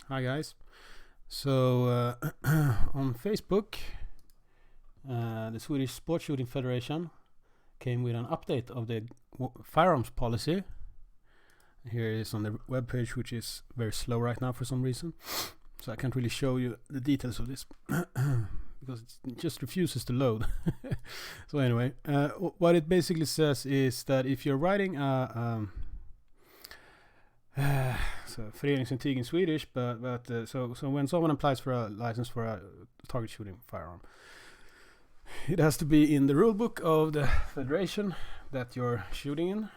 Hi guys. So on Facebook, the Swedish Sport Shooting Federation came with an update of the firearms policy. Here it is on the webpage, which is very slow right now for some reason. So I can't really show you the details of this because it just refuses to load. So anyway, what it basically says is that if you're writing so föreningsintyg in Swedish, but so when someone applies for a license for a target shooting firearm, it has to be in the rule book of the federation that you're shooting in,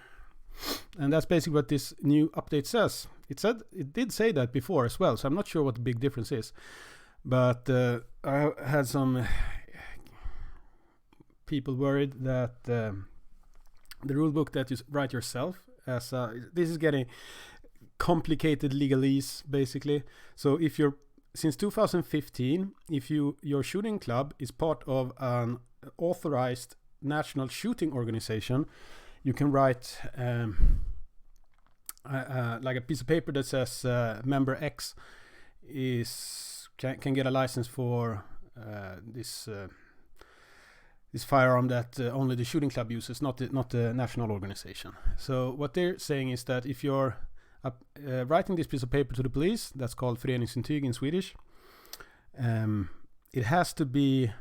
and that's basically what this new update says. It did say that before as well, so I'm not sure what the big difference is, but I had some people worried that the rule book that you write yourself as this is getting complicated legalese basically. So if you're since 2015, if your shooting club is part of an authorized national shooting organization, you can write like a piece of paper that says member X can get a license for this firearm that only the shooting club uses, not the national organization. So what they're saying is that if you're writing this piece of paper to the police, that's called föreningsintyg in Swedish, it has to be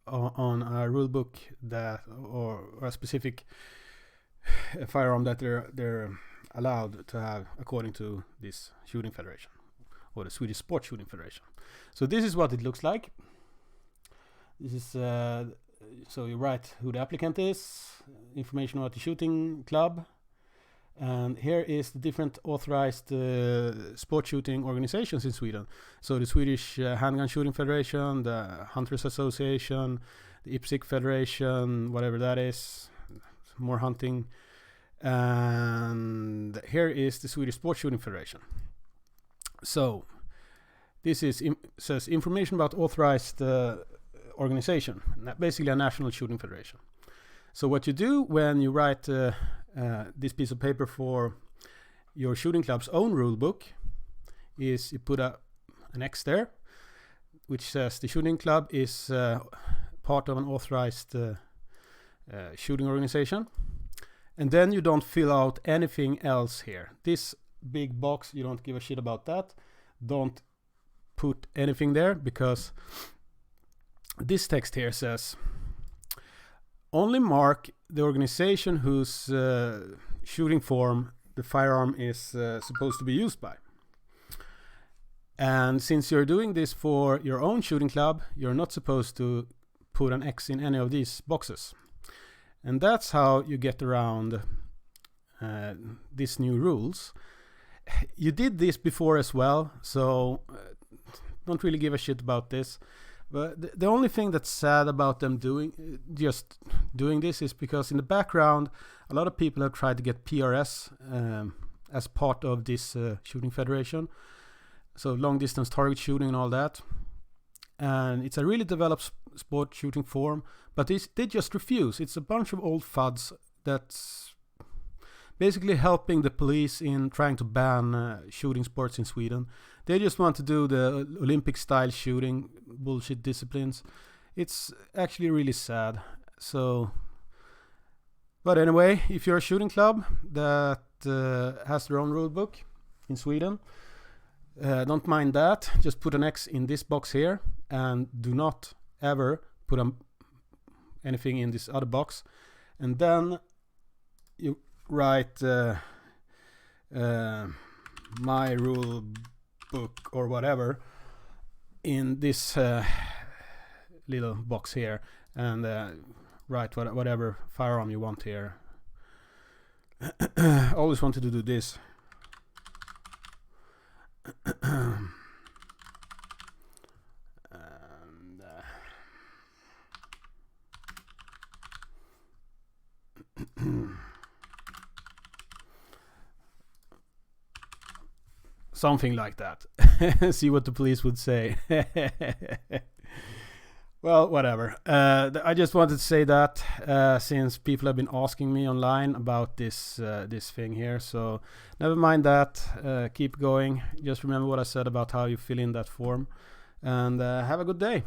on a rule book that or a specific firearm that they're allowed to have according to this shooting federation or the Swedish Sport Shooting Federation. So this is what it looks like. This is so you write who the applicant is, information about the shooting club, and here is the different authorized sport shooting organizations in Sweden. So the Swedish Handgun Shooting Federation, the Hunters Association, the IPSC Federation, whatever that is, more hunting. And here is the Swedish Sport Shooting Federation. So this is says information about authorized organization, basically a national shooting federation. So what you do when you write this piece of paper for your shooting club's own rule book is you put an X there, which says the shooting club is part of an authorized shooting organization. And then you don't fill out anything else here. This big box, you don't give a shit about that. Don't put anything there, because this text here says only mark the organization whose shooting form the firearm is supposed to be used by. And since you're doing this for your own shooting club, you're not supposed to put an X in any of these boxes. And that's how you get around these new rules. You did this before as well, so don't really give a shit about this. But the only thing that's sad about them doing this is because in the background, a lot of people have tried to get PRS as part of this shooting federation. So long distance target shooting and all that. And it's a really developed sport shooting form, but they just refuse. It's a bunch of old fudds that's basically helping the police in trying to ban shooting sports in Sweden. They just want to do the Olympic style shooting bullshit disciplines. It's actually really sad. So, but anyway, if you're a shooting club that has their own rule book in Sweden, don't mind that. Just put an X in this box here, and do not ever put anything in this other box. And then you write my rule book or whatever in this little box here, and write whatever firearm you want here. Always wanted to do this. Something like that. See what the police would say. Well, whatever. I just wanted to say that since people have been asking me online about this thing here, so never mind that. Keep going. Just remember what I said about how you fill in that form, and have a good day.